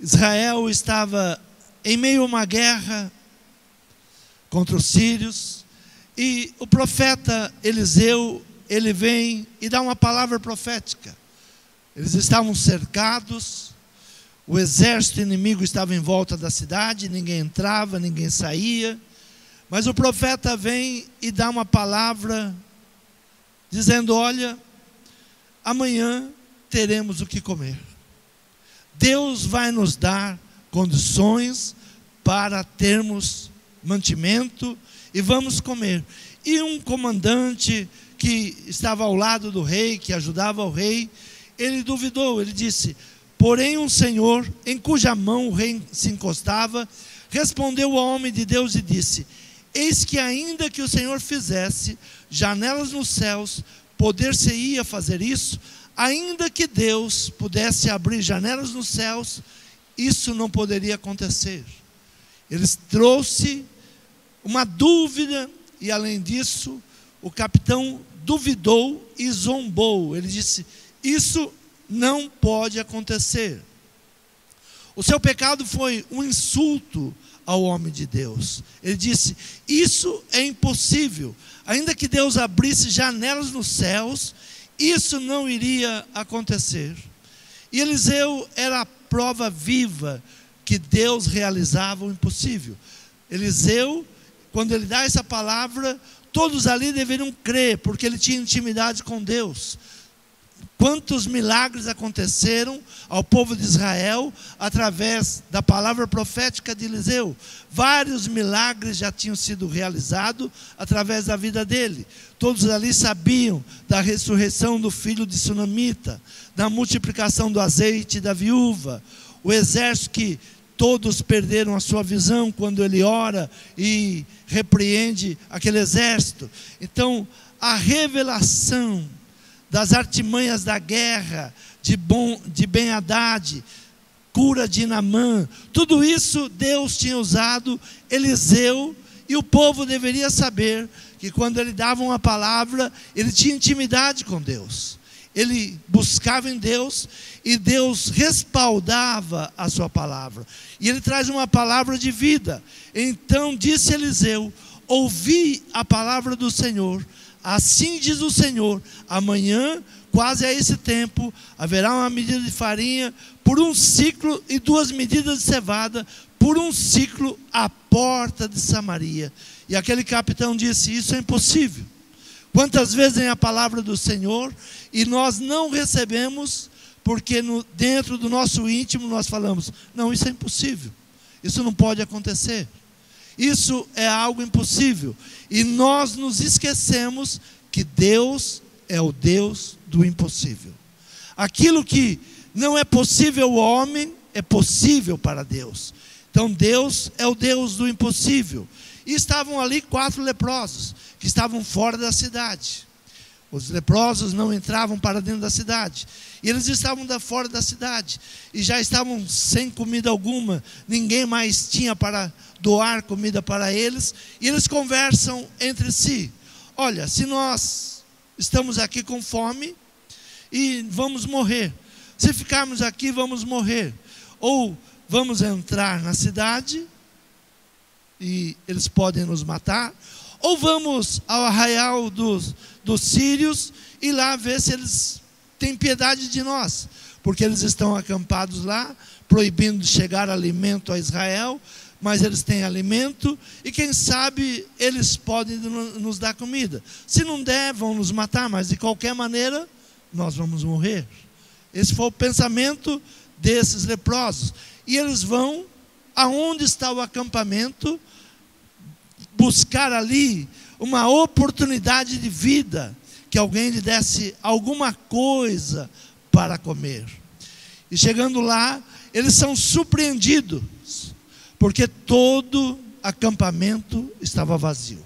Israel estava em meio a uma guerra contra os sírios, e o profeta Eliseu, ele vem e dá uma palavra profética. Eles estavam cercados, o exército inimigo estava em volta da cidade, ninguém entrava, ninguém saía, mas o profeta vem e dá uma palavra, dizendo: olha, amanhã teremos o que comer. Deus vai nos dar condições para termos mantimento e vamos comer. E um comandante que estava ao lado do rei, que ajudava o rei, ele duvidou, ele disse: porém um senhor, em cuja mão o rei se encostava, respondeu ao homem de Deus e disse: eis que ainda que o Senhor fizesse janelas nos céus, poder-se-ia fazer isso, ainda que Deus pudesse abrir janelas nos céus, isso não poderia acontecer. Ele trouxe uma dúvida, e além disso, o capitão duvidou e zombou. Ele disse: isso não pode acontecer. O seu pecado foi um insulto ao homem de Deus. Ele disse: isso é impossível. Ainda que Deus abrisse janelas nos céus, isso não iria acontecer. E Eliseu era a prova viva que Deus realizava o impossível. Eliseu, quando ele dá essa palavra, todos ali deveriam crer, porque ele tinha intimidade com Deus. Quantos milagres aconteceram ao povo de Israel através da palavra profética de Eliseu? Vários milagres já tinham sido realizados através da vida dele. Todos ali sabiam da ressurreição do filho de Sunamita, da multiplicação do azeite da viúva, o exército que todos perderam a sua visão quando ele ora e repreende aquele exército. Então, a revelação das artimanhas da guerra, de Ben-Hadad, cura de Naamã, tudo isso Deus tinha usado Eliseu, e o povo deveria saber que quando ele dava uma palavra, ele tinha intimidade com Deus. Ele buscava em Deus e Deus respaldava a sua palavra. E ele traz uma palavra de vida. Então disse Eliseu: ouvi a palavra do Senhor. Assim diz o Senhor: amanhã, quase a esse tempo, haverá uma medida de farinha por um ciclo e 2 medidas de cevada por um ciclo à porta de Samaria. E aquele capitão disse: isso é impossível. Quantas vezes vem a palavra do Senhor e nós não recebemos, porque dentro do nosso íntimo nós falamos: não, isso é impossível, isso não pode acontecer. Isso é algo impossível. E nós nos esquecemos que Deus é o Deus do impossível. Aquilo que não é possível ao homem, é possível para Deus. Então Deus é o Deus do impossível. E estavam ali 4 leprosos, que estavam fora da cidade. Os leprosos não entravam para dentro da cidade. E eles estavam fora da cidade. E já estavam sem comida alguma. Ninguém mais tinha para doar comida para eles. E eles conversam entre si: olha, se nós estamos aqui com fome e vamos morrer. Se ficarmos aqui, vamos morrer. Ou vamos entrar na cidade e eles podem nos matar. Ou vamos ao arraial dos sírios e lá ver se eles têm piedade de nós, porque eles estão acampados lá, proibindo de chegar alimento a Israel, mas eles têm alimento, e quem sabe eles podem nos dar comida. Se não der, vão nos matar, mas de qualquer maneira nós vamos morrer. Esse foi o pensamento desses leprosos. E eles vão aonde está o acampamento, buscar ali uma oportunidade de vida, que alguém lhe desse alguma coisa para comer. E chegando lá, eles são surpreendidos, porque todo acampamento estava vazio.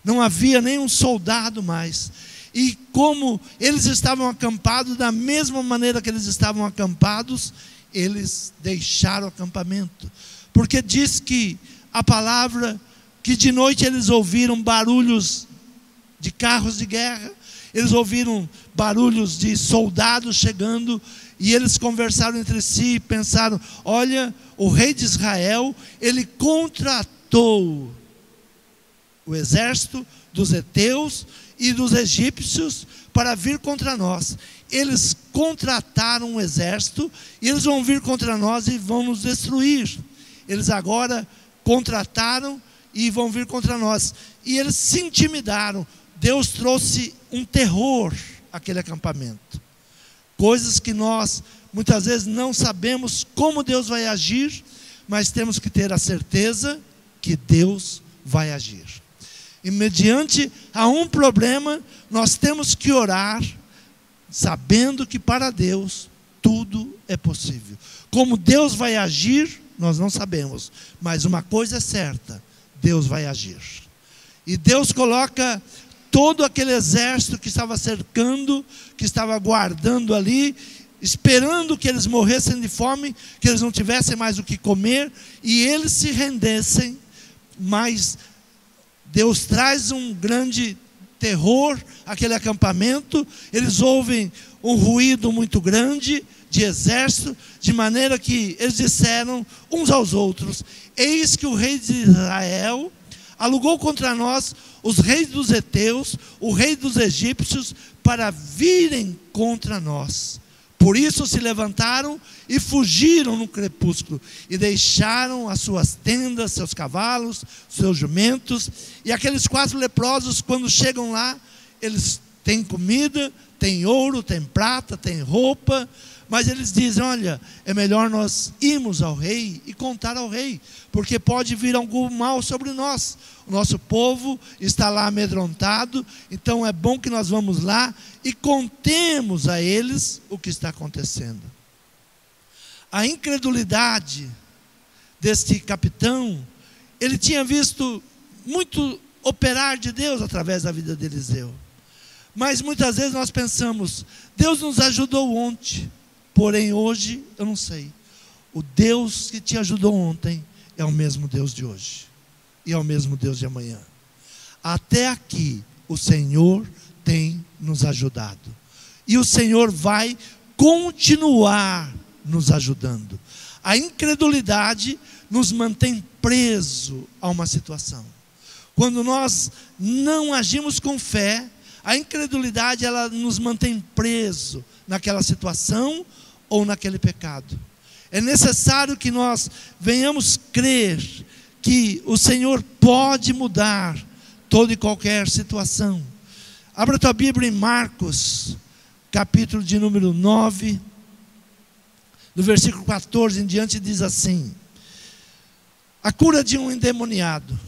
Não havia nenhum soldado mais. E como eles estavam acampados, da mesma maneira que eles estavam acampados, eles deixaram o acampamento. Porque diz que a palavra, que de noite eles ouviram barulhos de carros de guerra, eles ouviram barulhos de soldados chegando, e eles conversaram entre si e pensaram: olha, o rei de Israel, ele contratou o exército dos heteus e dos egípcios para vir contra nós. Eles contrataram um exército e eles vão vir contra nós e vão nos destruir. Eles agora contrataram e vão vir contra nós. E eles se intimidaram. Deus trouxe um terror àquele acampamento. Coisas que nós muitas vezes não sabemos como Deus vai agir, mas temos que ter a certeza que Deus vai agir. E mediante a um problema, nós temos que orar, sabendo que para Deus tudo é possível. Como Deus vai agir, nós não sabemos, mas uma coisa é certa: Deus vai agir. E Deus coloca todo aquele exército que estava cercando, que estava guardando ali, esperando que eles morressem de fome, que eles não tivessem mais o que comer, e eles se rendessem. Mas Deus traz um grande terror àquele acampamento. Eles ouvem um ruído muito grande de exército, de maneira que eles disseram uns aos outros: eis que o rei de Israel alugou contra nós os reis dos heteus, o rei dos egípcios, para virem contra nós. Por isso se levantaram e fugiram no crepúsculo, e deixaram as suas tendas, seus cavalos, seus jumentos. E aqueles 4 leprosos, quando chegam lá, eles têm comida, têm ouro, têm prata, têm roupa, mas eles dizem: olha, é melhor nós irmos ao rei e contar ao rei, porque pode vir algum mal sobre nós. O nosso povo está lá amedrontado, então é bom que nós vamos lá e contemos a eles o que está acontecendo. A incredulidade deste capitão, ele tinha visto muito operar de Deus através da vida de Eliseu. Mas muitas vezes nós pensamos: Deus nos ajudou ontem, porém hoje eu não sei. O Deus que te ajudou ontem é o mesmo Deus de hoje, e é o mesmo Deus de amanhã. Até aqui o Senhor tem nos ajudado, e o Senhor vai continuar nos ajudando. A incredulidade nos mantém preso a uma situação. Quando nós não agimos com fé, a incredulidade, ela nos mantém preso naquela situação ou naquele pecado. É necessário que nós venhamos crer que o Senhor pode mudar toda e qualquer situação. Abra tua Bíblia em Marcos, capítulo de número 9, do versículo 14 em diante, diz assim: a cura de um endemoniado.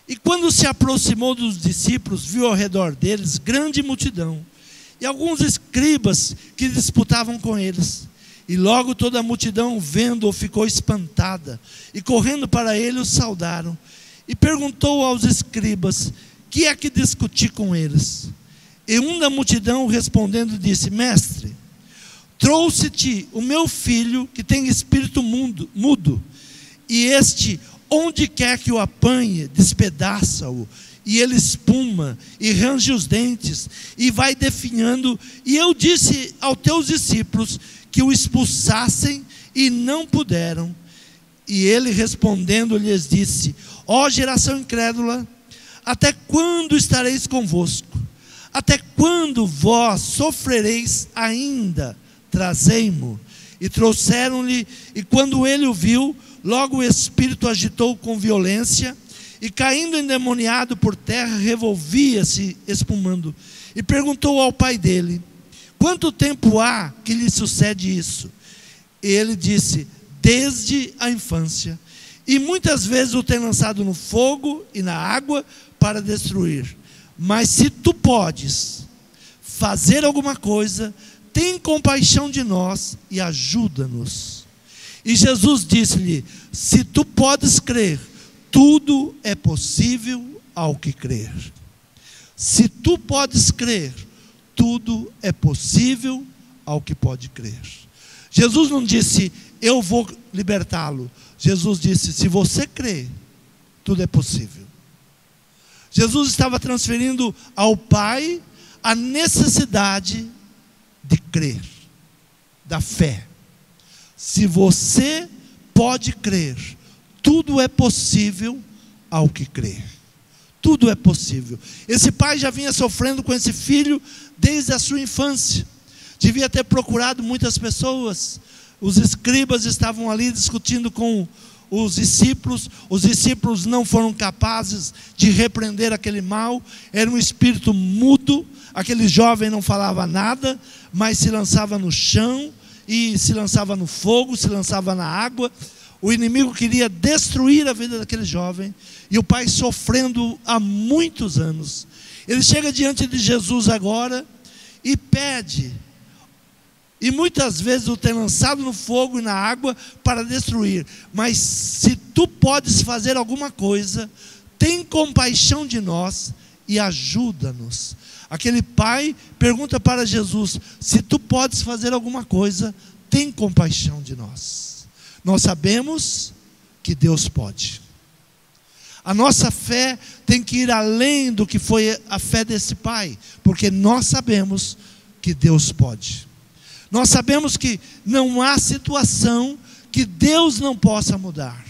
E quando se aproximou dos discípulos, viu ao redor deles grande multidão, e alguns escribas que disputavam com eles. E logo toda a multidão, vendo-o, ficou espantada, e correndo para ele o saudaram. E perguntou aos escribas: que é que discuti com eles? E um da multidão respondendo disse: mestre, trouxe-te o meu filho que tem espírito mudo, e este, onde quer que o apanhe, despedaça-o, e ele espuma, e range os dentes, e vai definhando. E eu disse aos teus discípulos que o expulsassem, e não puderam. E ele respondendo lhes disse: ó geração incrédula, até quando estareis convosco? Até quando vós sofrereis ainda? Trazei-mo. E trouxeram-lhe, e quando ele o viu, logo o espírito agitou com violência, e caindo endemoniado por terra, revolvia-se espumando. E perguntou ao pai dele: quanto tempo há que lhe sucede isso? E ele disse: desde a infância, e muitas vezes o tem lançado no fogo e na água para destruir. Mas se tu podes fazer alguma coisa, tem compaixão de nós e ajuda-nos. E Jesus disse-lhe: se tu podes crer, tudo é possível ao que crer. Se tu podes crer, tudo é possível ao que pode crer. Jesus não disse: eu vou libertá-lo. Jesus disse: se você crer, tudo é possível. Jesus estava transferindo ao Pai a necessidade de crer. da fé. Se você pode crer, tudo é possível ao que crê. Tudo é possível. Esse pai já vinha sofrendo com esse filho desde a sua infância. Devia ter procurado muitas pessoas. Os escribas estavam ali discutindo com os discípulos não foram capazes de repreender aquele mal, era um espírito mudo, aquele jovem não falava nada, mas se lançava no chão, e se lançava no fogo, se lançava na água. O inimigo queria destruir a vida daquele jovem, e o pai sofrendo há muitos anos. Ele chega diante de Jesus agora, e pede, e muitas vezes o tem lançado no fogo e na água para destruir, mas se tu podes fazer alguma coisa, tem compaixão de nós e ajuda-nos. Aquele pai pergunta para Jesus: se tu podes fazer alguma coisa, tem compaixão de nós. Nós sabemos que Deus pode. A nossa fé tem que ir além do que foi a fé desse pai, porque nós sabemos que Deus pode. Nós sabemos que não há situação que Deus não possa mudar.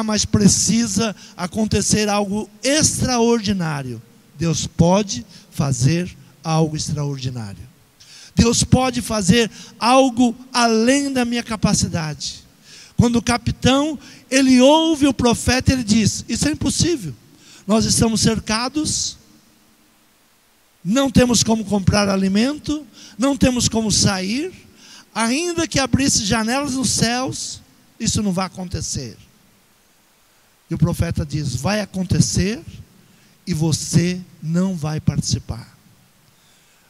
Mas precisa acontecer algo extraordinário. Deus pode fazer algo extraordinário. Deus pode fazer algo além da minha capacidade. Quando o capitão, ele ouve o profeta, ele diz: isso é impossível. Nós estamos cercados, não temos como comprar alimento, não temos como sair, ainda que abrisse janelas nos céus, isso não vai acontecer. E o profeta diz: vai acontecer e você não vai participar.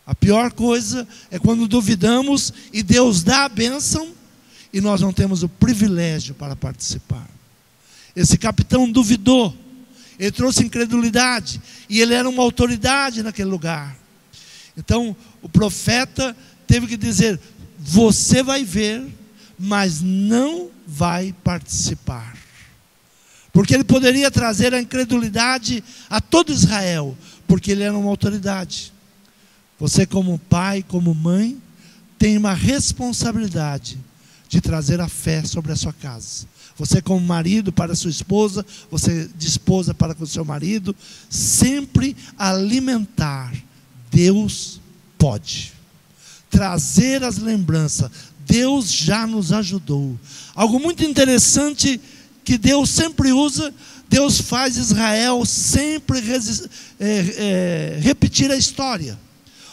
A pior coisa é quando duvidamos e Deus dá a bênção e nós não temos o privilégio para participar. Esse capitão duvidou, ele trouxe incredulidade, e ele era uma autoridade naquele lugar. Então o profeta teve que dizer: você vai ver, mas não vai participar. Porque ele poderia trazer a incredulidade a todo Israel, porque ele era uma autoridade. Você, como pai, como mãe, tem uma responsabilidade de trazer a fé sobre a sua casa. Você, como marido, para a sua esposa, você de esposa para com o seu marido, sempre alimentar. Deus pode trazer as lembranças. Deus já nos ajudou. Algo muito interessante que Deus sempre usa, Deus faz Israel sempre repetir a história.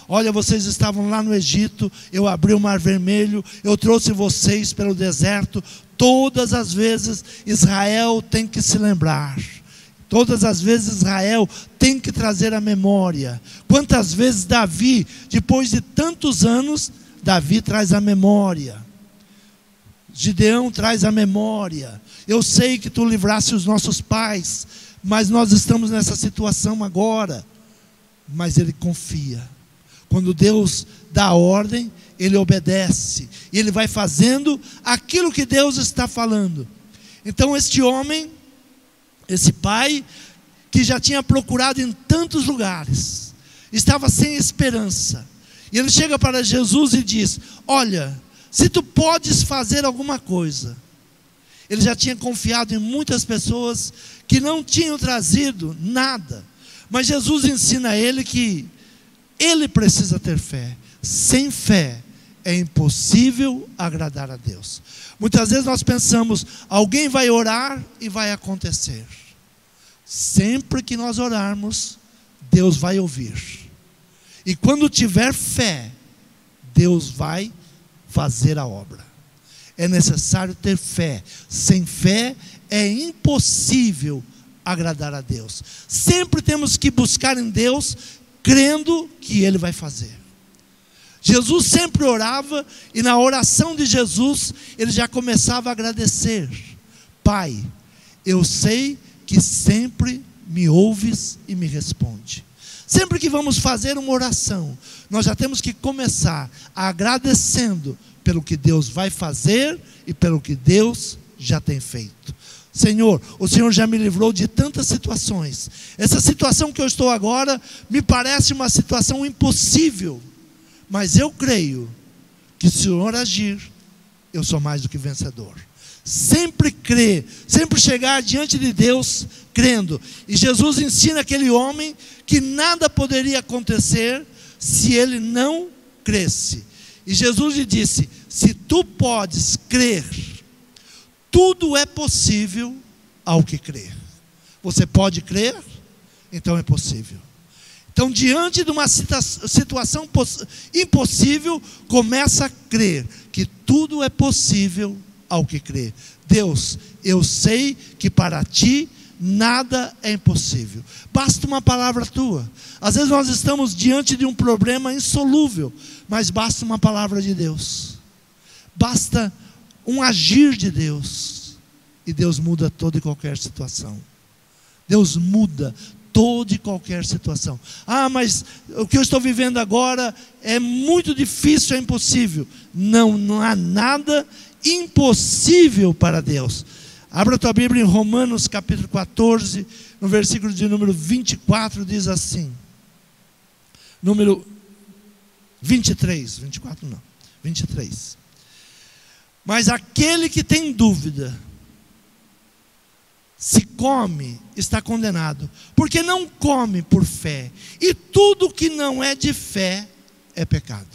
Olha, vocês estavam lá no Egito, eu abri o Mar Vermelho, eu trouxe vocês pelo deserto. Todas as vezes Israel tem que se lembrar. Todas as vezes Israel tem que trazer a memória. Quantas vezes Davi, depois de tantos anos, Davi traz a memória. Gideão traz a memória. Eu sei que tu livraste os nossos pais, mas nós estamos nessa situação agora. Mas ele confia. Quando Deus dá a ordem, ele obedece. E ele vai fazendo aquilo que Deus está falando. Então este homem, esse pai, que já tinha procurado em tantos lugares, estava sem esperança. E ele chega para Jesus e diz: olha, se tu podes fazer alguma coisa. Ele já tinha confiado em muitas pessoas que não tinham trazido nada. Mas Jesus ensina a ele que ele precisa ter fé. Sem fé é impossível agradar a Deus. Muitas vezes nós pensamos: alguém vai orar e vai acontecer. Sempre que nós orarmos, Deus vai ouvir. E quando tiver fé, Deus vai fazer a obra. É necessário ter fé. Sem fé é impossível agradar a Deus. Sempre temos que buscar em Deus, crendo que Ele vai fazer. Jesus sempre orava, e na oração de Jesus ele já começava a agradecer: Pai, eu sei que sempre me ouves e me responde. Sempre que vamos fazer uma oração, nós já temos que começar agradecendo pelo que Deus vai fazer e pelo que Deus já tem feito. Senhor, o Senhor já me livrou de tantas situações. Essa situação que eu estou agora me parece uma situação impossível, mas eu creio que se o Senhor agir, eu sou mais do que vencedor. Sempre crer, sempre chegar diante de Deus crendo. E Jesus ensina aquele homem que nada poderia acontecer se ele não cresce. E Jesus lhe disse: se tu podes crer, tudo é possível ao que crer. Você pode crer? Então é possível. Então, diante de uma situação impossível, começa a crer que tudo é possível ao que crer. Deus, eu sei que para ti nada é impossível. Basta uma palavra tua. Às vezes nós estamos diante de um problema insolúvel, mas basta uma palavra de Deus. Basta um agir de Deus. E Deus muda toda e qualquer situação. Deus muda toda e qualquer situação. Ah, mas o que eu estou vivendo agora é muito difícil, é impossível. Não há nada impossível para Deus. Abra a tua Bíblia em Romanos capítulo 14, no versículo de número 24, diz assim. Número 23, 24 não, 23. Mas aquele que tem dúvida, se come, está condenado, porque não come por fé, e tudo que não é de fé é pecado.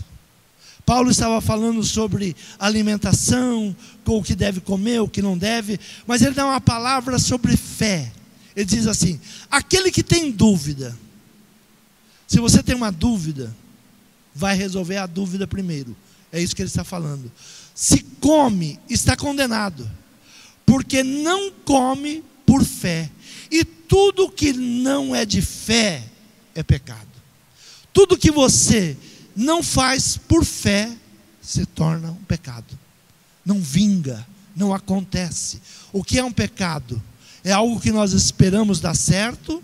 Paulo estava falando sobre alimentação, com o que deve comer, o que não deve, mas ele dá uma palavra sobre fé. Ele diz assim: aquele que tem dúvida, se você tem uma dúvida, vai resolver a dúvida primeiro. É isso que ele está falando. Se come, está condenado, porque não come por fé, e tudo que não é de fé é pecado. Tudo que você não faz por fé se torna um pecado. Não vinga, não acontece. O que é um pecado? É algo que nós esperamos dar certo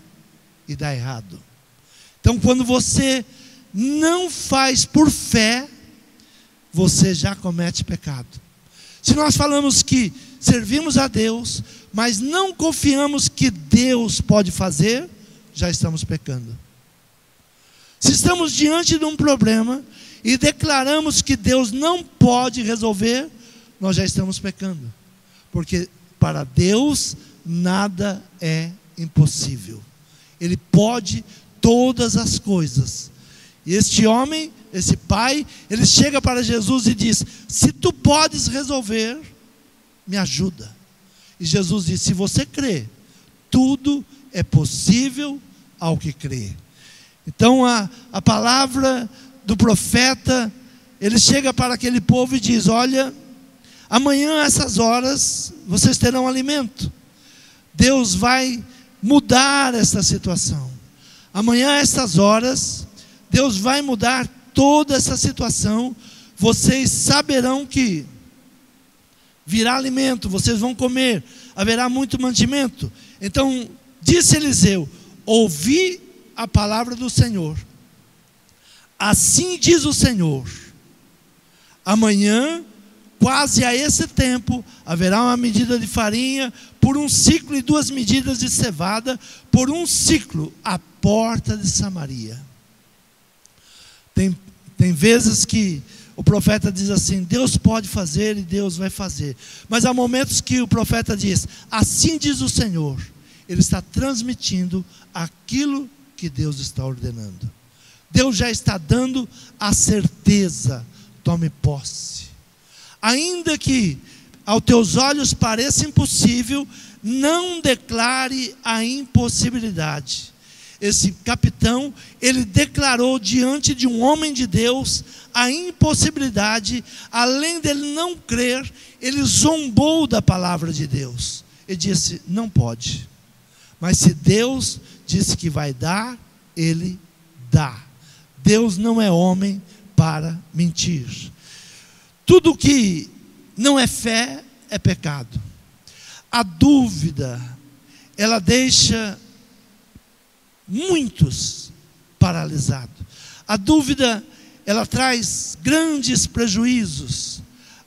e dar errado. Então, quando você não faz por fé, você já comete pecado. Se nós falamos que servimos a Deus, mas não confiamos que Deus pode fazer, já estamos pecando. Se estamos diante de um problema e declaramos que Deus não pode resolver, nós já estamos pecando. Porque para Deus nada é impossível. Ele pode todas as coisas. E este homem, esse pai, ele chega para Jesus e diz: se tu podes resolver, me ajuda. E Jesus diz: se você crê, tudo é possível ao que crê. Então a palavra do profeta, ele chega para aquele povo e diz: olha, amanhã a essas horas vocês terão alimento. Deus vai mudar essa situação. Amanhã a essas horas Deus vai mudar toda essa situação. Vocês saberão que virá alimento, vocês vão comer, haverá muito mantimento. Então disse Eliseu: ouvi a palavra do Senhor. Assim diz o Senhor: amanhã, quase a esse tempo, haverá uma medida de farinha por um ciclo e 2 medidas de cevada por um ciclo à porta de Samaria. Tem vezes que o profeta diz assim: Deus pode fazer e Deus vai fazer. Mas há momentos que o profeta diz: assim diz o Senhor. Ele está transmitindo aquilo que Deus está ordenando. Deus já está dando a certeza. Tome posse. Ainda que aos teus olhos pareça impossível, não declare a impossibilidade. Esse capitão, ele declarou diante de um homem de Deus a impossibilidade. Além dele não crer, ele zombou da palavra de Deus. Ele disse: não pode. Mas se Deus disse que vai dar, Ele dá. Deus não é homem para mentir. Tudo que não é fé é pecado. A dúvida, ela deixa muitos paralisados. A dúvida, ela traz grandes prejuízos.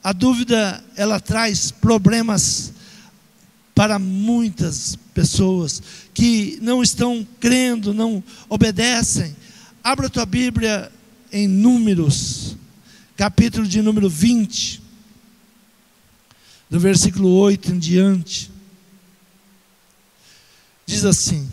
A dúvida, ela traz problemas para muitas pessoas que não estão crendo, não obedecem. Abra a tua Bíblia em Números, capítulo de número 20, do versículo 8 em diante, diz assim: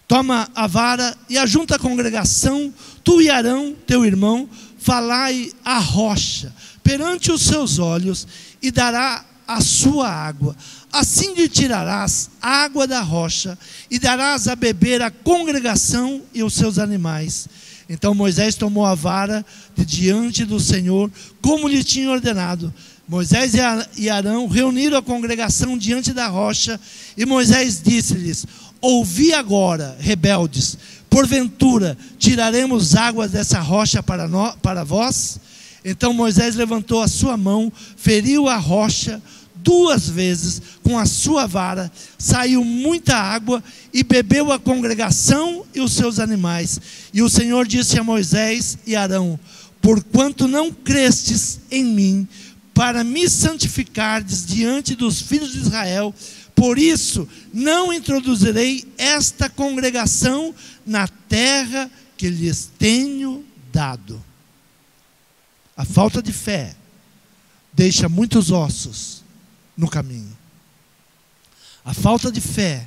toma a vara e ajunta a congregação, tu e Arão, teu irmão, falai à rocha perante os seus olhos, e dará a sua água. Assim lhe tirarás água da rocha, e darás a beber a congregação e os seus animais. Então Moisés tomou a vara de diante do Senhor, como lhe tinha ordenado. Moisés e Arão reuniram a congregação diante da rocha, e Moisés disse-lhes: ouvi agora, rebeldes, porventura tiraremos águas dessa rocha para vós? Então Moisés levantou a sua mão, feriu a rocha 2 vezes com a sua vara, saiu muita água, e bebeu a congregação e os seus animais. E o Senhor disse a Moisés e Arão: porquanto não crestes em mim, para me santificardes diante dos filhos de Israel, por isso não introduzirei esta congregação na terra que lhes tenho dado. A falta de fé deixa muitos ossos no caminho. A falta de fé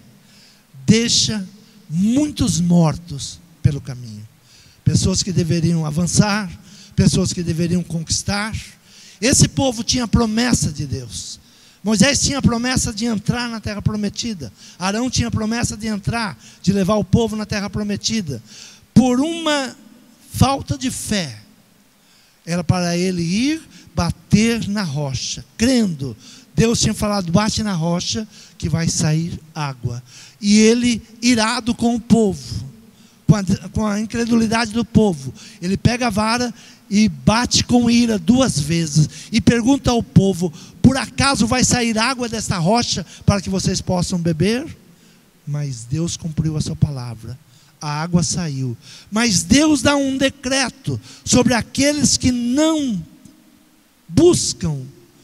deixa muitos mortos pelo caminho. Pessoas que deveriam avançar, pessoas que deveriam conquistar. Esse povo tinha promessa de Deus. Moisés tinha a promessa de entrar na terra prometida. Arão tinha a promessa de entrar, de levar o povo na terra prometida. Por uma falta de fé, era para ele ir bater na rocha, crendo. Deus tinha falado: bate na rocha que vai sair água. E ele, irado com o povo, com a incredulidade do povo, ele pega a vara e bate com ira 2 vezes, e pergunta ao povo: por acaso vai sair água desta rocha para que vocês possam beber? Mas Deus cumpriu a sua palavra. A água saiu. Mas Deus dá um decreto sobre aqueles que não buscam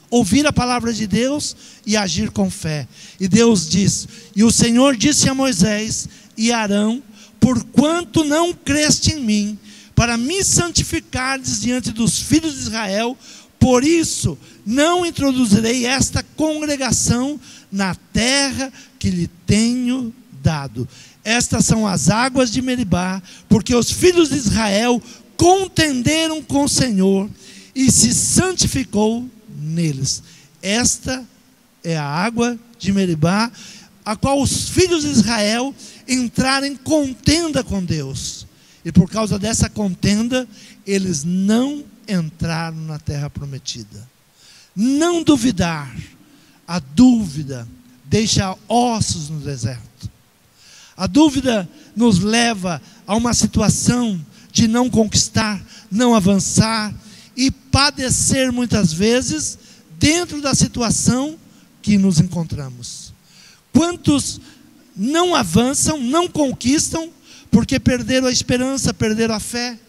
ouvir a palavra de Deus e agir com fé. E Deus diz: e o Senhor disse a Moisés e Arão: porquanto não creste em mim, para me santificardes diante dos filhos de Israel, por isso não introduzirei esta congregação na terra que lhe tenho dado. Estas são as águas de Meribá, porque os filhos de Israel contenderam com o Senhor, e se santificou neles. Esta é a água de Meribá, a qual os filhos de Israel entraram em contenda com Deus. E por causa dessa contenda, eles não entraram na terra prometida. Não duvidar. A dúvida deixa ossos no deserto. A dúvida nos leva a uma situação de não conquistar, não avançar e padecer muitas vezes dentro da situação que nos encontramos. Quantos não avançam, não conquistam, porque perderam a esperança, perderam a fé?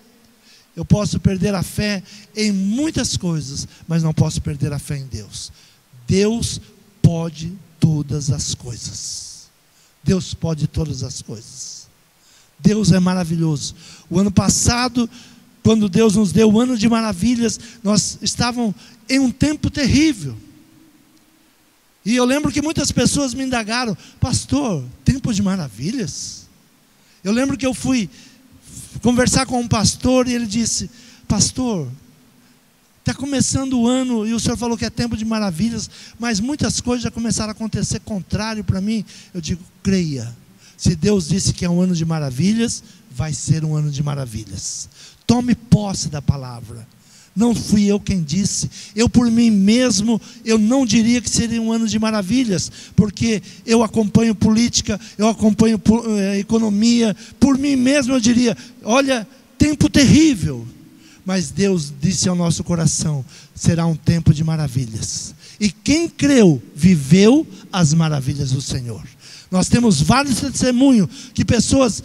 Eu posso perder a fé em muitas coisas, mas não posso perder a fé em Deus. Deus pode todas as coisas. Deus pode todas as coisas. Deus é maravilhoso. O ano passado, quando Deus nos deu o ano de maravilhas, nós estávamos em um tempo terrível. E eu lembro que muitas pessoas me indagaram: pastor, tempo de maravilhas? Eu lembro que eu fui conversar com um pastor e ele disse: pastor, está começando o ano e o senhor falou que é tempo de maravilhas, mas muitas coisas já começaram a acontecer contrário para mim. Eu digo: creia, se Deus disse que é um ano de maravilhas, vai ser um ano de maravilhas. Tome posse da palavra. Não fui eu quem disse. Eu por mim mesmo, eu não diria que seria um ano de maravilhas, porque eu acompanho política, eu acompanho economia. Por mim mesmo eu diria: olha, tempo terrível. Mas Deus disse ao nosso coração: será um tempo de maravilhas. E quem creu, viveu as maravilhas do Senhor. Nós temos vários testemunhos que pessoas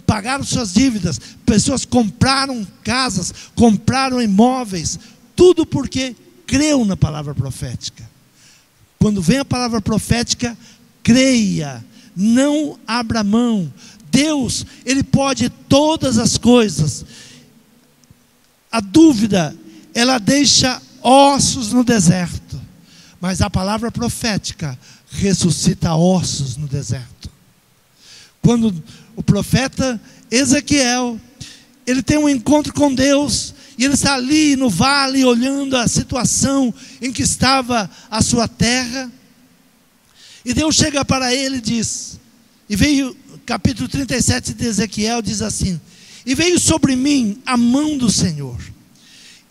pagaram suas dívidas, pessoas compraram casas, compraram imóveis, tudo porque creu na palavra profética. Quando vem a palavra profética, creia, não abra mão, Deus, Ele pode todas as coisas. A dúvida, ela deixa ossos no deserto, mas a palavra profética ressuscita ossos no deserto. Quando o profeta Ezequiel, ele tem um encontro com Deus, e ele está ali no vale, olhando a situação em que estava a sua terra, e Deus chega para ele e diz, e veio, capítulo 37 de Ezequiel diz assim: e veio sobre mim a mão do Senhor,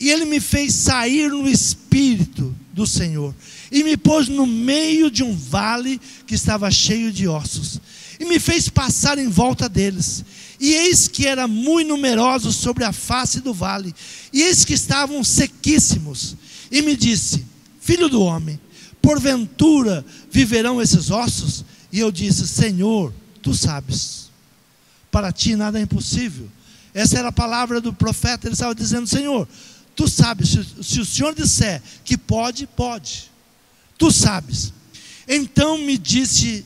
e Ele me fez sair no Espírito do Senhor, e me pôs no meio de um vale que estava cheio de ossos, e me fez passar em volta deles, e eis que eram muito numerosos sobre a face do vale, e eis que estavam sequíssimos, e me disse: filho do homem, porventura viverão esses ossos? E eu disse: Senhor, tu sabes, para ti nada é impossível. Essa era a palavra do profeta. Ele estava dizendo: Senhor, tu sabes, se o Senhor disser que pode, pode, tu sabes. Então me disse: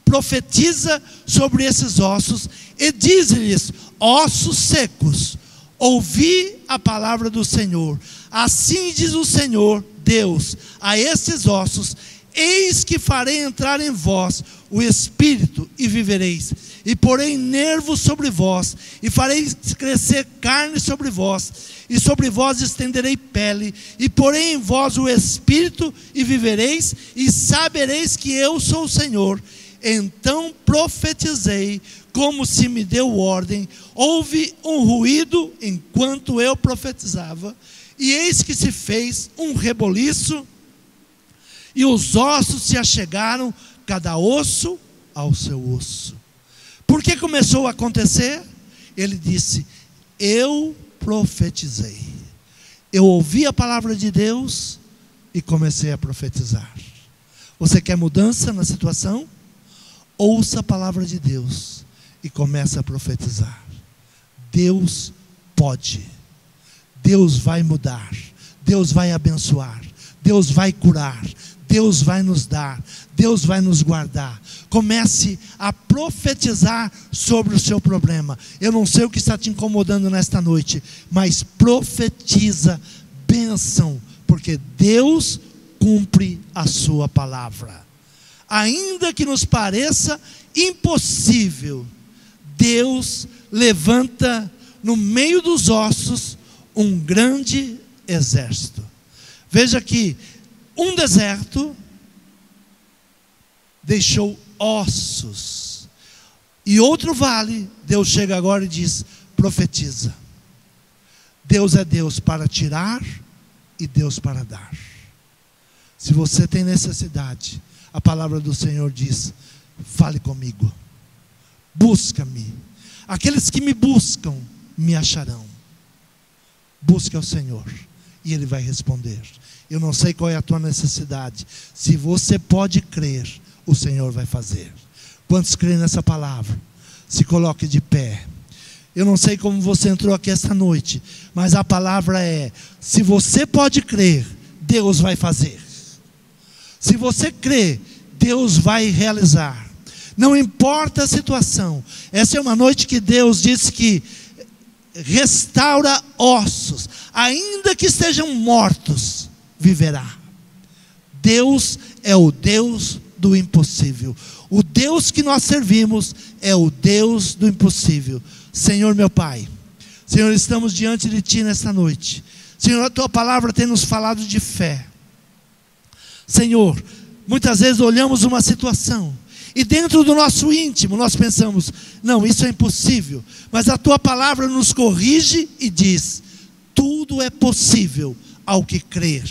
profetiza sobre esses ossos e diz-lhes: ossos secos, ouvi a palavra do Senhor. Assim diz o Senhor Deus a esses ossos: eis que farei entrar em vós o Espírito e vivereis, e porei nervos sobre vós, e farei crescer carne sobre vós, e sobre vós estenderei pele, e porei em vós o Espírito e vivereis, e sabereis que eu sou o Senhor. Então profetizei, como se me deu ordem. Houve um ruído enquanto eu profetizava, e eis que se fez um reboliço, e os ossos se achegaram, cada osso ao seu osso. Por que começou a acontecer? Ele disse: eu profetizei. Eu ouvi a palavra de Deus e comecei a profetizar. Você quer mudança na situação? Ouça a palavra de Deus e comece a profetizar. Deus pode. Deus vai mudar. Deus vai abençoar. Deus vai curar. Deus vai nos dar. Deus vai nos guardar. Comece a profetizar sobre o seu problema. Eu não sei o que está te incomodando nesta noite, mas profetiza bênção, porque Deus cumpre a sua palavra. Ainda que nos pareça impossível, Deus levanta no meio dos ossos um grande exército. Veja que um deserto deixou ossos, e outro vale, Deus chega agora e diz: profetiza. Deus é Deus para tirar e Deus para dar. Se você tem necessidade, a palavra do Senhor diz: fale comigo, busca-me. Aqueles que me buscam, me acharão. Busque ao Senhor e Ele vai responder. Eu não sei qual é a tua necessidade. Se você pode crer, o Senhor vai fazer. Quantos creem nessa palavra? Se coloque de pé. Eu não sei como você entrou aqui esta noite, mas a palavra é: se você pode crer, Deus vai fazer. Se você crê, Deus vai realizar. Não importa a situação. Essa é uma noite que Deus disse que restaura ossos, ainda que estejam mortos, viverá. Deus é o Deus do impossível. O Deus que nós servimos é o Deus do impossível. Senhor meu Pai, Senhor, estamos diante de Ti nesta noite. Senhor, a Tua palavra tem nos falado de fé. Senhor, muitas vezes olhamos uma situação e dentro do nosso íntimo nós pensamos: não, isso é impossível. Mas a Tua palavra nos corrige e diz: tudo é possível ao que crer.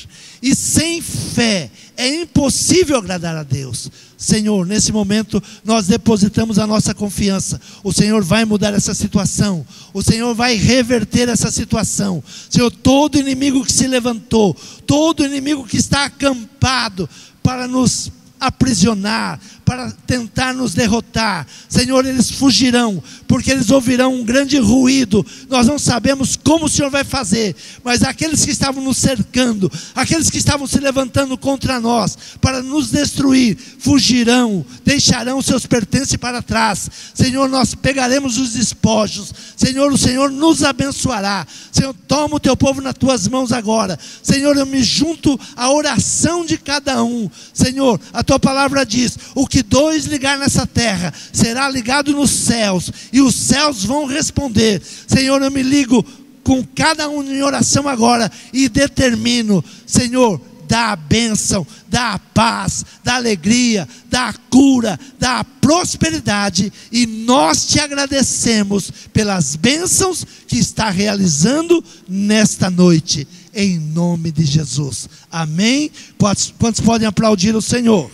E sem fé é impossível agradar a Deus. Senhor, nesse momento nós depositamos a nossa confiança. O Senhor vai mudar essa situação. O Senhor vai reverter essa situação. Senhor, todo inimigo que se levantou, todo inimigo que está acampado para nos aprisionar, para tentar nos derrotar. Senhor, eles fugirão, porque eles ouvirão um grande ruído. Nós não sabemos como o Senhor vai fazer, mas aqueles que estavam nos cercando, aqueles que estavam se levantando contra nós, para nos destruir, fugirão, deixarão seus pertences para trás. Senhor, nós pegaremos os despojos. Senhor, o Senhor nos abençoará. Senhor, toma o teu povo nas tuas mãos agora. Senhor, eu me junto à oração de cada um. Senhor, a tua palavra diz: o que dois ligar nessa terra será ligado nos céus, e os céus vão responder. Senhor, eu me ligo com cada um em oração agora e determino, Senhor, dá a bênção, dá a paz, dá a alegria, dá a cura, dá a prosperidade, e nós te agradecemos pelas bênçãos que está realizando nesta noite, em nome de Jesus. Amém? Quantos podem aplaudir o Senhor?